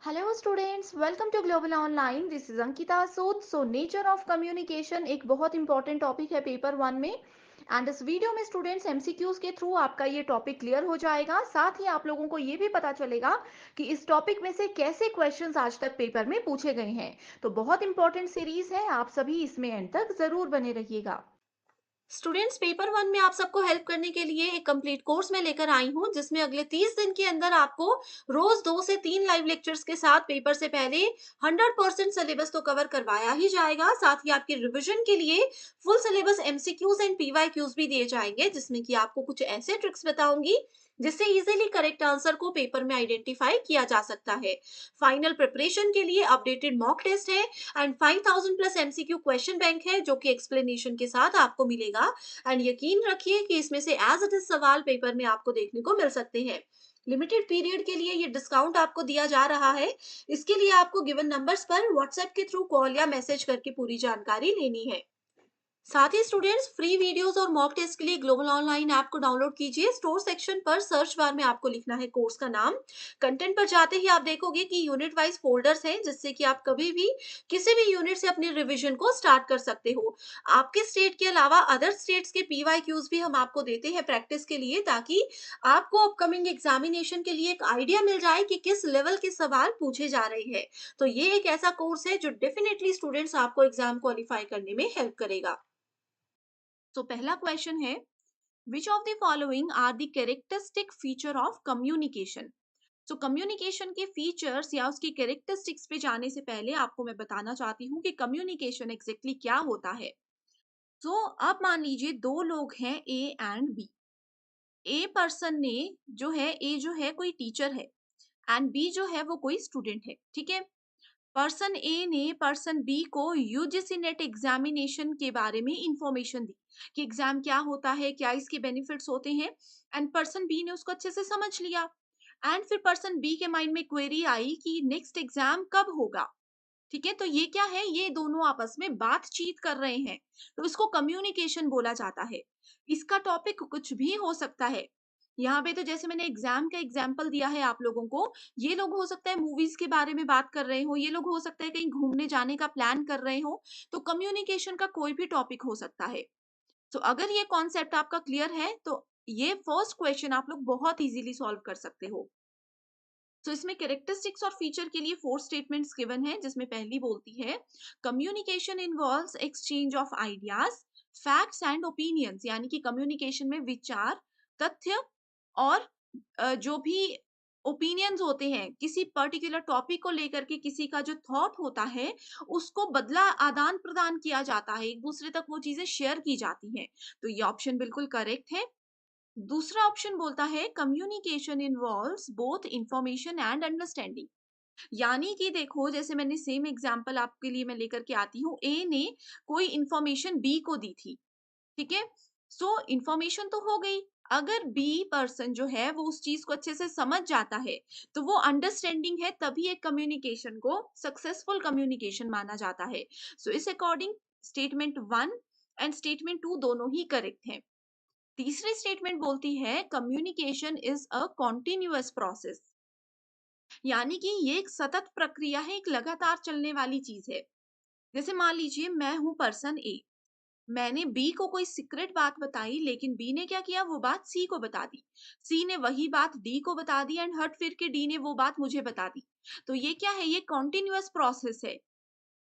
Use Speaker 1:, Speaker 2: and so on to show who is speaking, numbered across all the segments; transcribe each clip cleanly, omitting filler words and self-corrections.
Speaker 1: Hello students, welcome to global online. This is Ankita Sood. So nature of communication एक बहुत important topic है paper one में। And इस video में स्टूडेंट्स एमसीक्यूज के थ्रू आपका ये टॉपिक क्लियर हो जाएगा। साथ ही आप लोगों को ये भी पता चलेगा कि इस टॉपिक में से कैसे क्वेश्चंस आज तक पेपर में पूछे गए हैं। तो बहुत इंपॉर्टेंट सीरीज है, आप सभी इसमें एंड तक जरूर बने रहिएगा।
Speaker 2: स्टूडेंट्स, पेपर वन में आप सबको हेल्प करने के लिए एक कंप्लीट कोर्स में लेकर आई हूँ, जिसमें अगले 30 दिन के अंदर आपको रोज 2 से 3 लाइव लेक्चर्स के साथ पेपर से पहले 100% सिलेबस तो कवर करवाया ही जाएगा। साथ ही आपके रिवीजन के लिए full syllabus MCQs and PYQs भी दिए जाएंगे, जिसमें कि आपको कुछ ऐसे ट्रिक्स बताऊंगी जिससे इजीली करेक्ट आंसर को पेपर में आइडेंटिफाई किया जा सकता है। फाइनल प्रिपरेशन के लिए अपडेटेड मॉक टेस्ट है and 5000 plus MCQ question bank है, जो कि एक्सप्लेनेशन के साथ आपको मिलेगा। एंड यकीन रखिए कि इसमें से एज इट इज सवाल पेपर में आपको देखने को मिल सकते हैं। लिमिटेड पीरियड के लिए ये डिस्काउंट आपको दिया जा रहा है। इसके लिए आपको गिवन नंबर्स पर व्हाट्सएप के थ्रू कॉल या मैसेज करके पूरी जानकारी लेनी है। साथ ही स्टूडेंट्स, फ्री वीडियोस और मॉक टेस्ट के लिए ग्लोबल ऑनलाइन ऐप को डाउनलोड कीजिए। स्टोर सेक्शन पर सर्च बार में आपको लिखना है कोर्स का नाम। कंटेंट पर जाते ही आप देखोगे कि यूनिट वाइज फोल्डर्स हैं, जिससे कि आप कभी भी किसी भी यूनिट से अपनी रिवीजन को स्टार्ट कर सकते हो। आपके स्टेट के अलावा अदर स्टेट्स के पीवाईक्यूज भी हम आपको देते हैं प्रैक्टिस के लिए, ताकि आपको अपकमिंग एग्जामिनेशन के लिए एक आइडिया मिल जाए कि किस लेवल के सवाल पूछे जा रहे हैं। तो ये एक ऐसा कोर्स है जो डेफिनेटली स्टूडेंट्स आपको एग्जाम क्वालिफाई करने में हेल्प करेगा। तो पहला क्वेश्चन है, which of the following are the characteristic feature of communication. तो कम्युनिकेशन के फीचर्स या उसकी कैरेक्टरिस्टिक्स पे जाने से पहले आपको मैं बताना चाहती हूँ कि कम्युनिकेशन एग्जैक्टली क्या होता है। तो अब मान लीजिए दो लोग हैं, A and B. A person ने जो है, ए जो है कोई टीचर है एंड बी जो है वो कोई स्टूडेंट है, ठीक है। पर्सन ए ने पर्सन बी को यूजीसी नेट एग्जामिनेशन के बारे में इंफॉर्मेशन दी कि एग्जाम क्या होता है, क्या इसके बेनिफिट्स होते हैं। एंड पर्सन बी ने उसको अच्छे से समझ लिया। एंड फिर पर्सन बी के माइंड में क्वेरी आई कि नेक्स्ट एग्जाम कब होगा। ठीक है, तो ये क्या है, ये दोनों आपस में बातचीत कर रहे हैं। तो इसको कम्युनिकेशन बोला जाता है। इसका टॉपिक कुछ भी हो सकता है। यहाँ पे तो जैसे मैंने एग्जाम का एग्जाम्पल दिया है आप लोगों को, ये लोग हो सकता है मूवीज के बारे में बात कर रहे हो, ये लोग हो सकता है कहीं घूमने जाने का प्लान कर रहे हो। तो कम्युनिकेशन का कोई भी टॉपिक हो सकता है। तो अगर ये कॉन्सेप्ट आपका क्लियर है तो ये फर्स्ट क्वेश्चन आप लोग बहुत इजीली सॉल्व कर सकते हो। तो इसमें कैरेक्टरिस्टिक्स और फीचर के लिए 4 स्टेटमेंट्स गिवन है, जिसमें पहली बोलती है, communication involves exchange of ideas, facts and opinions. यानी कि कम्युनिकेशन में विचार, तथ्य और जो भी ओपिनियंस होते हैं किसी पर्टिकुलर टॉपिक को लेकर के, किसी का जो थॉट होता है उसको बदला आदान प्रदान किया जाता है, एक दूसरे तक वो चीजें शेयर की जाती हैं। तो ये ऑप्शन बिल्कुल करेक्ट है। दूसरा ऑप्शन बोलता है, communication involves both information and understanding. यानी कि देखो, जैसे मैंने सेम एग्जांपल आपके लिए मैं लेकर के आती हूँ, ए ने कोई इंफॉर्मेशन बी को दी थी, ठीक है। सो इंफॉर्मेशन तो हो गई। अगर बी पर्सन जो है वो उस चीज को अच्छे से समझ जाता है तो वो अंडरस्टैंडिंग है, तभी एक कम्युनिकेशन को सक्सेसफुल कम्युनिकेशन माना जाता है। सो इस according statement one and statement two दोनों ही करेक्ट है। तीसरी स्टेटमेंट बोलती है, communication is a continuous process. यानी कि ये एक सतत प्रक्रिया है, एक लगातार चलने वाली चीज है। जैसे मान लीजिए मैं हूं पर्सन ए, मैंने बी को कोई सीक्रेट बात बताई, लेकिन बी ने क्या किया, वो बात सी को बता दी। सी ने वही बात डी को बता दी एंड हट फिर के डी ने वो बात मुझे बता दी। तो ये क्या है, ये कॉन्टिन्यूअस प्रोसेस है।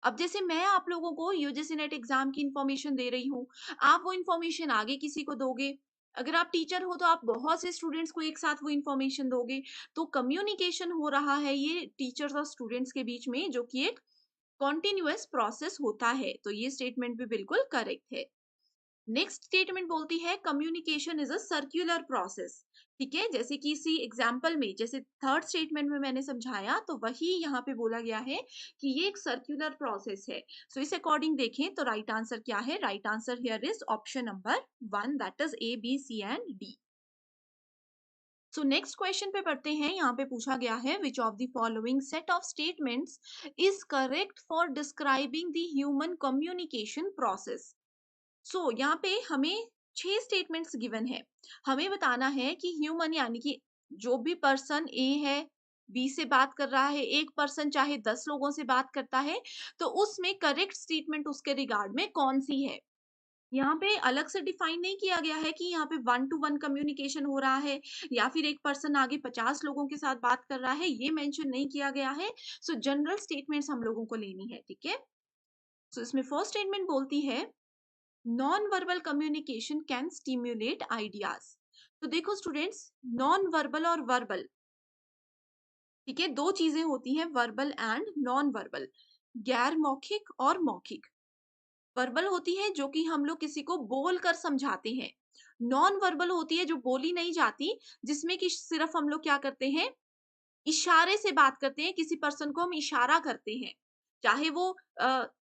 Speaker 2: अब जैसे मैं आप लोगों को यूजीसी नेट एग्जाम की इंफॉर्मेशन दे रही हूँ, आप वो इंफॉर्मेशन आगे किसी को दोगे। अगर आप टीचर हो तो आप बहुत से स्टूडेंट्स को एक साथ वो इंफॉर्मेशन दोगे। तो कम्युनिकेशन हो रहा है ये टीचर्स और स्टूडेंट्स के बीच में, जो कि एक कॉन्टिन्यूअस प्रोसेस होता है। तो ये स्टेटमेंट भी बिल्कुल करेक्ट है। नेक्स्ट स्टेटमेंट बोलती है, communication is a circular process. ठीक है, जैसे कि इसी एग्जांपल में, जैसे थर्ड स्टेटमेंट में मैंने समझाया, तो वही यहाँ पे बोला गया है कि ये एक सर्क्युलर प्रोसेस है। सो इस अकॉर्डिंग देखें तो राइट आंसर क्या है, right answer here is option number one, that is A B C and D. So next question पे पढ़ते हैं। यहाँ पे पूछा गया है, which of the following set of statements is correct for describing the human communication process. So यहाँ पे हमें 6 स्टेटमेंट्स गिवन है। हमें बताना है कि ह्यूमन यानी कि जो भी पर्सन ए है, बी से बात कर रहा है, एक पर्सन चाहे 10 लोगों से बात करता है, तो उसमें करेक्ट स्टेटमेंट उसके रिगार्ड में कौन सी है। यहाँ पे अलग से डिफाइन नहीं किया गया है कि यहाँ पे वन टू वन कम्युनिकेशन हो रहा है या फिर एक पर्सन आगे 50 लोगों के साथ बात कर रहा है, ये मेंशन नहीं किया गया है। सो जनरल स्टेटमेंट्स हम लोगों को लेनी है, ठीक है। सो इसमें फर्स्ट स्टेटमेंट बोलती है non verbal communication can stimulate ideas. तो देखो स्टूडेंट्स, नॉन वर्बल और वर्बल, ठीक है, दो चीजें होती हैं, वर्बल एंड नॉन वर्बल, गैर मौखिक और मौखिक। वर्बल होती है जो कि हम लोग किसी को बोल कर समझाते हैं, नॉन वर्बल होती है जो बोली नहीं जाती, जिसमें कि सिर्फ हम लोग क्या करते हैं, इशारे से बात करते हैं, किसी पर्सन को हम इशारा करते हैं, चाहे वो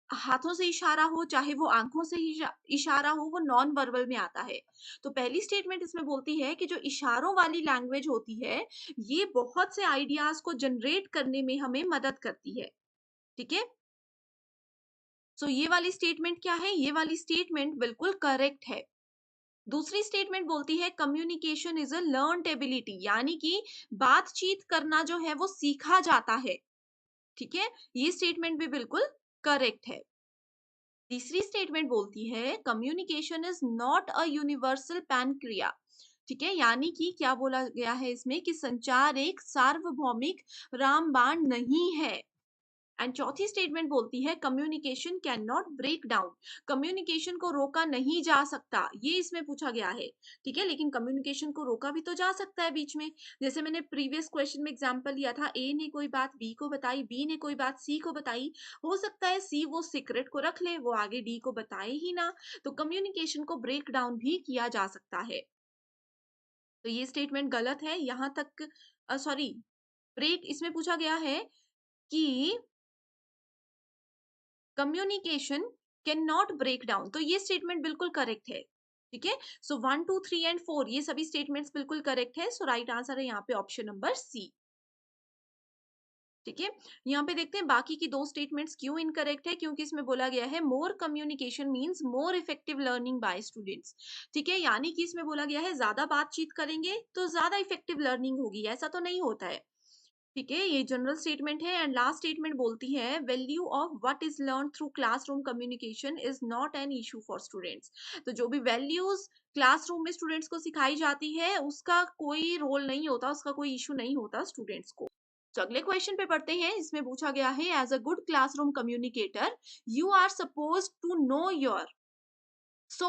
Speaker 2: हाथों से इशारा हो, चाहे वो आंखों से इशारा हो, वो नॉन वर्बल में आता है। तो पहली स्टेटमेंट इसमें बोलती है कि जो इशारों वाली लैंग्वेज होती है, ये बहुत से आइडियाज को जनरेट करने में हमें मदद करती है, ठीक है। सो ये वाली स्टेटमेंट क्या है, ये वाली स्टेटमेंट बिल्कुल करेक्ट है। दूसरी स्टेटमेंट बोलती है communication is a learned ability, यानी कि बातचीत करना जो है वो सीखा जाता है, ठीक है, ये स्टेटमेंट भी बिल्कुल करेक्ट है। तीसरी स्टेटमेंट बोलती है communication is not a universal pan क्रिया, ठीक है, यानी कि क्या बोला गया है इसमें कि संचार एक सार्वभौमिक रामबाण नहीं है। एंड चौथी स्टेटमेंट बोलती है communication can not break down, communication को रोका नहीं जा सकता, ये इसमें पूछा गया है, ठीक है, लेकिन कम्युनिकेशन को रोका भी तो जा सकता है बीच में। जैसे मैंने प्रीवियस क्वेश्चन में एग्जांपल लिया था, ए ने कोई बात बी को बताई, बी ने कोई बात सी को बताई, हो सकता है सी वो सीक्रेट को रख ले, वो आगे डी को बताए ही ना, तो कम्युनिकेशन को ब्रेक डाउन भी किया जा सकता है। तो ये स्टेटमेंट गलत है यहाँ तक। सॉरी, ब्रेक इसमें पूछा गया है कि communication can not break down, तो ये स्टेटमेंट बिल्कुल करेक्ट है, ठीक है। सो 1 2 3 एंड 4 ये सभी स्टेटमेंट्स बिल्कुल करेक्ट है। सो राइट आंसर है यहाँ पे ऑप्शन नंबर सी, ठीक है। यहाँ पे देखते हैं बाकी की दो स्टेटमेंट्स क्यों इनकरेक्ट है, क्योंकि इसमें बोला गया है more communication means more effective learning by students, ठीक है, यानी कि इसमें बोला गया है ज्यादा बातचीत करेंगे तो ज्यादा इफेक्टिव लर्निंग होगी, ऐसा तो नहीं होता है, ठीक है, ये जनरल स्टेटमेंट है। एंड लास्ट स्टेटमेंट बोलती है value of what is learn through classroom communication is not an issue for students, तो जो भी वैल्यूज क्लासरूम में स्टूडेंट्स को सिखाई जाती है उसका कोई रोल नहीं होता, उसका कोई इशू नहीं होता स्टूडेंट्स को। तो अगले क्वेश्चन पे पढ़ते हैं, इसमें पूछा गया है as a good classroom communicator you are suppose to know your. So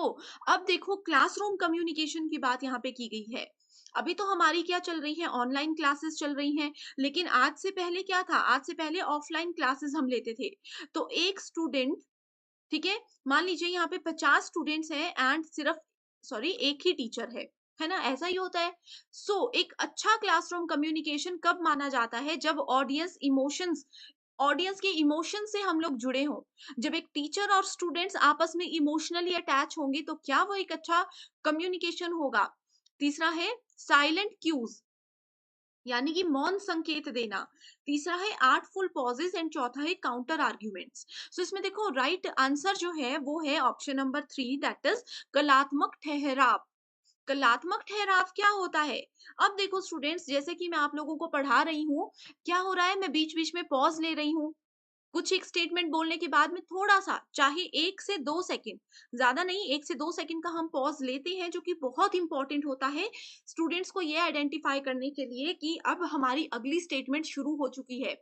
Speaker 2: अब देखो क्लासरूम कम्युनिकेशन की बात यहाँ पे की गई है। अभी तो हमारी क्या चल रही है, ऑनलाइन क्लासेस चल रही हैं, लेकिन आज से पहले क्या था, आज से पहले ऑफलाइन क्लासेस हम लेते थे। तो एक स्टूडेंट, ठीक है, मान लीजिए यहाँ पे 50 स्टूडेंट्स हैं एंड सिर्फ सॉरी एक ही टीचर है ना, ऐसा ही होता है। सो एक अच्छा क्लासरूम कम्युनिकेशन कब माना जाता है, जब ऑडियंस के इमोशन से हम लोग जुड़े हों, जब एक टीचर और स्टूडेंट्स आपस में इमोशनली अटैच होंगे तो क्या वो एक अच्छा कम्युनिकेशन होगा। तीसरा है साइलेंट क्यूज, यानी कि मौन संकेत देना। तीसरा है आर्टफुल पॉजेस एंड चौथा है काउंटर आर्ग्यूमेंट्स। सो इसमें देखो राइट आंसर जो है वो है ऑप्शन नंबर 3, दैट इज कलात्मक ठहराव। कलात्मक ठहराव क्या होता है, अब देखो स्टूडेंट्स, जैसे कि मैं आप लोगों को पढ़ा रही हूँ, क्या हो रहा है, मैं बीच बीच में पॉज ले रही हूँ, कुछ एक स्टेटमेंट बोलने के बाद में थोड़ा सा, चाहे 1 से 2 सेकंड, ज्यादा नहीं, 1 से 2 सेकंड का हम पॉज लेते हैं, जो कि बहुत इंपॉर्टेंट होता है स्टूडेंट्स को ये आइडेंटिफाई करने के लिए कि अब हमारी अगली स्टेटमेंट शुरू हो चुकी है।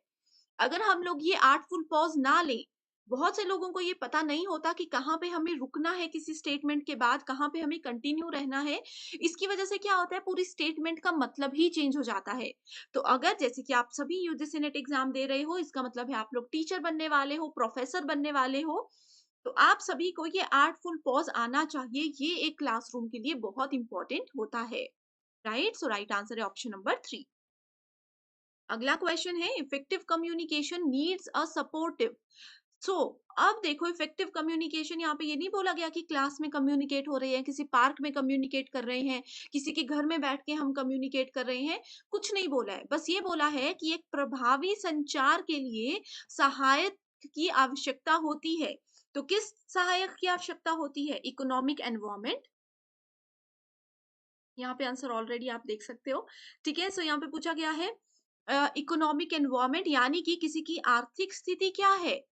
Speaker 2: अगर हम लोग ये आर्टफुल पॉज ना लें, बहुत से लोगों को ये पता नहीं होता कि कहाँ पे हमें रुकना है किसी स्टेटमेंट के बाद, कहाँ पे हमें कंटिन्यू रहना है। इसकी वजह से क्या होता है, पूरी स्टेटमेंट का मतलब ही चेंज हो जाता है। तो अगर जैसे कि आप सभी यूजीसी नेट एग्जाम दे रहे हो, इसका मतलब है आप लोग टीचर बनने वाले हो, प्रोफेसर बनने वाले हो, तो आप सभी को ये आर्टफुल पॉज आना चाहिए, ये एक क्लासरूम के लिए बहुत इंपॉर्टेंट होता है। राइट, सो राइट आंसर है ऑप्शन नंबर 3। अगला क्वेश्चन है effective communication needs a supportive. So अब देखो इफेक्टिव कम्युनिकेशन, यहाँ पे ये नहीं बोला गया कि क्लास में कम्युनिकेट हो रहे हैं, किसी पार्क में कम्युनिकेट कर रहे हैं, किसी के घर में बैठ के हम कम्युनिकेट कर रहे हैं, कुछ नहीं बोला है, बस ये बोला है कि एक प्रभावी संचार के लिए सहायक की आवश्यकता होती है। तो किस सहायक की आवश्यकता होती है, इकोनॉमिक एनवायरमेंट, यहाँ पे आंसर ऑलरेडी आप देख सकते हो, ठीक है। सो यहाँ पे पूछा गया है इकोनॉमिक एनवायरनमेंट यानी कि किसी की आर्थिक स्थिति क्या है।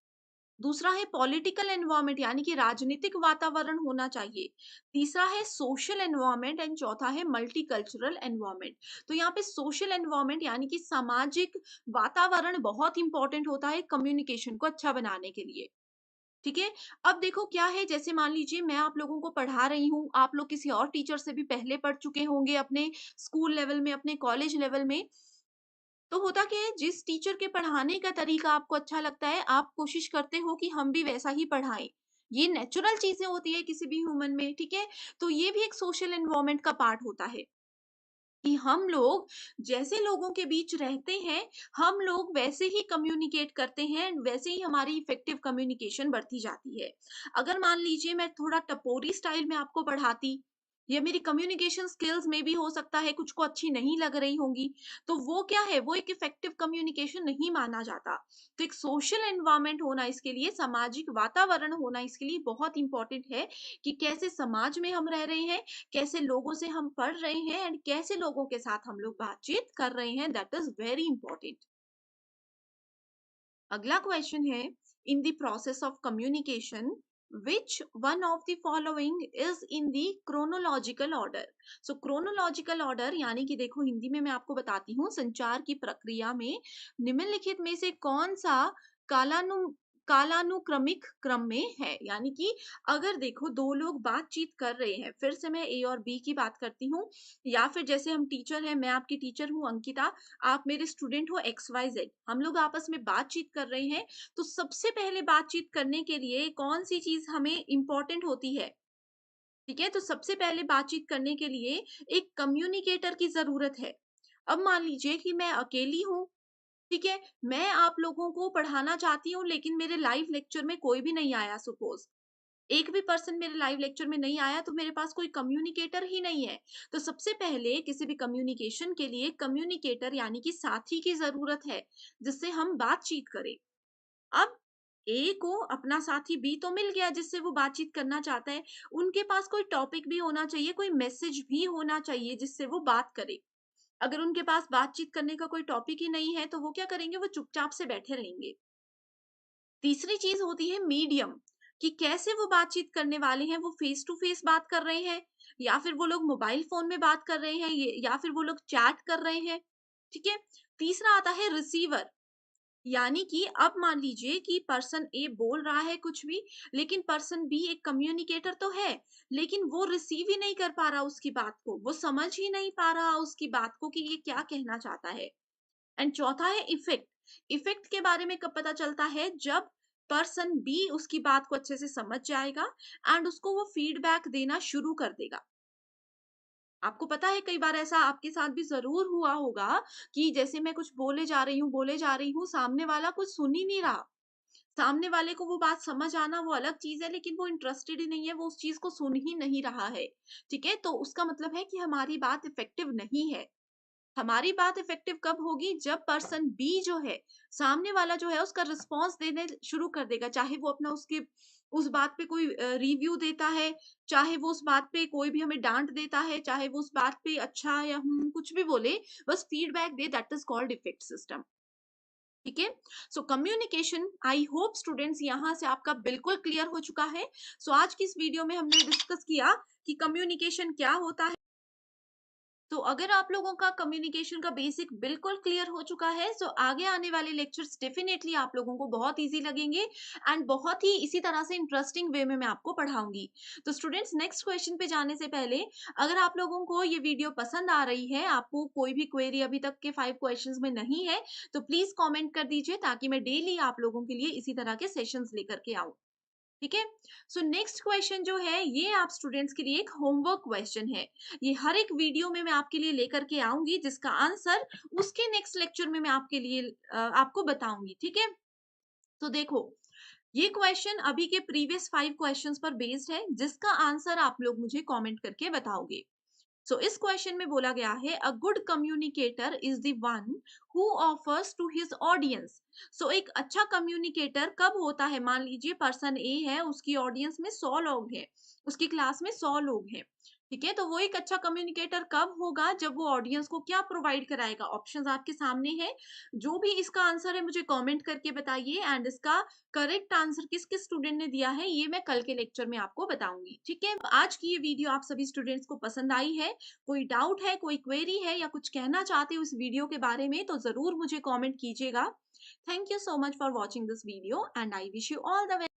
Speaker 2: दूसरा है पॉलिटिकल एनवायरनमेंट यानी कि राजनीतिक वातावरण होना चाहिए। तीसरा है सोशल एनवायरनमेंट एंड चौथा है मल्टीकल्चरल एनवायरनमेंट। तो यहाँ पे सोशल एनवायरनमेंट यानी कि सामाजिक वातावरण बहुत इंपॉर्टेंट होता है कम्युनिकेशन को अच्छा बनाने के लिए। ठीक है। अब देखो क्या है, जैसे मान लीजिए मैं आप लोगों को पढ़ा रही हूँ, आप लोग किसी और टीचर से भी पहले पढ़ चुके होंगे अपने स्कूल लेवल में, अपने कॉलेज लेवल में। तो होता क्या है, जिस टीचर के पढ़ाने का तरीका आपको अच्छा लगता है, आप कोशिश करते हो कि हम भी वैसा ही पढ़ाएं। ये नेचुरल चीजें होती है किसी भी ह्यूमन में, ठीक है। तो ये भी एक सोशल एनवायरनमेंट का पार्ट होता है कि हम लोग जैसे लोगों के बीच रहते हैं, हम लोग वैसे ही कम्युनिकेट करते हैं, वैसे ही हमारी इफेक्टिव कम्युनिकेशन बढ़ती जाती है। अगर मान लीजिए मैं थोड़ा टपोरी स्टाइल में आपको पढ़ाती, या मेरी कम्युनिकेशन स्किल्स में भी हो सकता है कुछ को अच्छी नहीं लग रही होंगी, तो वो क्या है, वो एक इफेक्टिव कम्युनिकेशन नहीं माना जाता। तो एक सोशल एनवायरनमेंट होना इसके लिए, सामाजिक वातावरण होना इसके लिए बहुत इंपॉर्टेंट है कि कैसे समाज में हम रह रहे हैं, कैसे लोगों से हम पढ़ रहे हैं एंड कैसे लोगों के साथ हम लोग बातचीत कर रहे हैं, दैट इज वेरी इंपॉर्टेंट। अगला क्वेश्चन है, in the process of communication which one of the following is in the chronological order. So chronological order यानी कि देखो हिंदी में मैं आपको बताती हूँ, संचार की प्रक्रिया में निम्नलिखित में से कौन सा कालानु कालानुक्रमिक क्रम में है। यानी कि अगर देखो दो लोग बातचीत कर रहे हैं, फिर से मैं ए और बी की बात करती हूँ, या फिर जैसे हम टीचर हैं, मैं आपकी टीचर हूँ अंकिता, आप मेरे स्टूडेंट हो एक्स वाई जेड, हम लोग आपस में बातचीत कर रहे हैं। तो सबसे पहले बातचीत करने के लिए कौन सी चीज हमें इंपॉर्टेंट होती है, ठीक है। तो सबसे पहले बातचीत करने के लिए एक कम्युनिकेटर की जरूरत है। अब मान लीजिए कि मैं अकेली हूँ, ठीक है, मैं आप लोगों को पढ़ाना चाहती हूँ लेकिन मेरे लाइव लेक्चर में कोई भी नहीं आया, सपोज एक भी पर्सन मेरे लाइव लेक्चर में नहीं आया, तो मेरे पास कोई कम्युनिकेटर ही नहीं है। तो सबसे पहले किसी भी कम्युनिकेशन के लिए कम्युनिकेटर यानी कि साथी की जरूरत है, जिससे हम बातचीत करें। अब ए को अपना साथी बी तो मिल गया जिससे वो बातचीत करना चाहता है, उनके पास कोई टॉपिक भी होना चाहिए, कोई मैसेज भी होना चाहिए जिससे वो बात करे। अगर उनके पास बातचीत करने का कोई टॉपिक ही नहीं है, तो वो क्या करेंगे, वो चुपचाप से बैठे रहेंगे। तीसरी चीज होती है मीडियम, कि कैसे वो बातचीत करने वाले हैं, वो फेस टू फेस बात कर रहे हैं, या फिर वो लोग मोबाइल फोन में बात कर रहे हैं, या फिर वो लोग चैट कर रहे हैं, ठीक है। तीसरा आता है रिसीवर, यानी कि अब मान लीजिए कि पर्सन ए बोल रहा है कुछ भी, लेकिन पर्सन बी एक कम्युनिकेटर तो है, लेकिन वो रिसीव ही नहीं कर पा रहा उसकी बात को, वो समझ ही नहीं पा रहा उसकी बात को कि ये क्या कहना चाहता है। एंड चौथा है इफेक्ट। इफेक्ट के बारे में कब पता चलता है, जब पर्सन बी उसकी बात को अच्छे से समझ जाएगा एंड उसको वो फीडबैक देना शुरू कर देगा। आपको पता है कई बार ऐसा आपके साथ भी जरूर हुआ होगा कि जैसे मैं कुछ बोले जा रही हूँ, सामने वाला कुछ सुन ही नहीं रहा। सामने वाले को वो बात समझ आना वो अलग चीज है, लेकिन वो इंटरेस्टेड ही नहीं है, वो उस चीज को सुन ही नहीं रहा है, ठीक है। तो उसका मतलब है कि हमारी बात इफेक्टिव नहीं है। हमारी बात इफेक्टिव कब होगी, जब पर्सन बी जो है, सामने वाला जो है, उसका रिस्पॉन्स देने शुरू कर देगा, चाहे वो अपना उसके उस बात पे कोई रिव्यू देता है, चाहे वो उस बात पे कोई भी हमें डांट देता है, चाहे वो उस बात पे अच्छा या कुछ भी बोले, बस feedback they, that is called effect system, ठीक है। So communication, I hope students यहाँ से आपका बिल्कुल क्लियर हो चुका है। सो आज की इस वीडियो में हमने डिस्कस किया कि कम्युनिकेशन क्या होता है। तो अगर आप लोगों का कम्युनिकेशन का बेसिक बिल्कुल क्लियर हो चुका है, तो आगे आने वाले लेक्चर्स डेफिनेटली आप लोगों को बहुत इजी लगेंगे एंड बहुत ही इसी तरह से इंटरेस्टिंग वे में मैं आपको पढ़ाऊंगी। तो स्टूडेंट्स, नेक्स्ट क्वेश्चन पे जाने से पहले, अगर आप लोगों को ये वीडियो पसंद आ रही है, आपको कोई भी क्वेरी अभी तक के 5 क्वेश्चंस में नहीं है, तो प्लीज कमेंट कर दीजिए, ताकि मैं डेली आप लोगों के लिए इसी तरह के सेशंस लेकर के आऊं, ठीक है। सो नेक्स्ट क्वेश्चन जो है, ये आप स्टूडेंट्स के लिए एक होमवर्क क्वेश्चन है। ये हर एक वीडियो में मैं आपके लिए लेकर के आऊंगी, जिसका आंसर उसके नेक्स्ट लेक्चर में मैं आपके लिए आपको बताऊंगी, ठीक है। तो देखो, ये क्वेश्चन अभी के प्रीवियस 5 क्वेश्चंस पर बेस्ड है, जिसका आंसर आप लोग मुझे कमेंट करके बताओगे। सो इस क्वेश्चन में बोला गया है, a good communicator is the one who offers to his audience. So एक अच्छा कम्युनिकेटर कब होता है, मान लीजिए पर्सन ए है, उसकी ऑडियंस में 100 लोग हैं, उसकी क्लास में 100 लोग हैं, ठीक है, तो वो एक अच्छा कम्युनिकेटर कब होगा, जब वो ऑडियंस को क्या प्रोवाइड कराएगा। ऑप्शंस आपके सामने हैं। जो भी इसका आंसर है मुझे कमेंट करके बताइए, एंड इसका करेक्ट आंसर किस किस स्टूडेंट ने दिया है ये मैं कल के लेक्चर में आपको बताऊंगी। ठीक है, आज की ये वीडियो आप सभी स्टूडेंट्स को पसंद आई है? कोई डाउट है, कोई क्वेरी है, या कुछ कहना चाहते हो इस वीडियो के बारे में, तो जरूर मुझे कॉमेंट कीजिएगा। Thank you so much for watching this video, and I wish you all the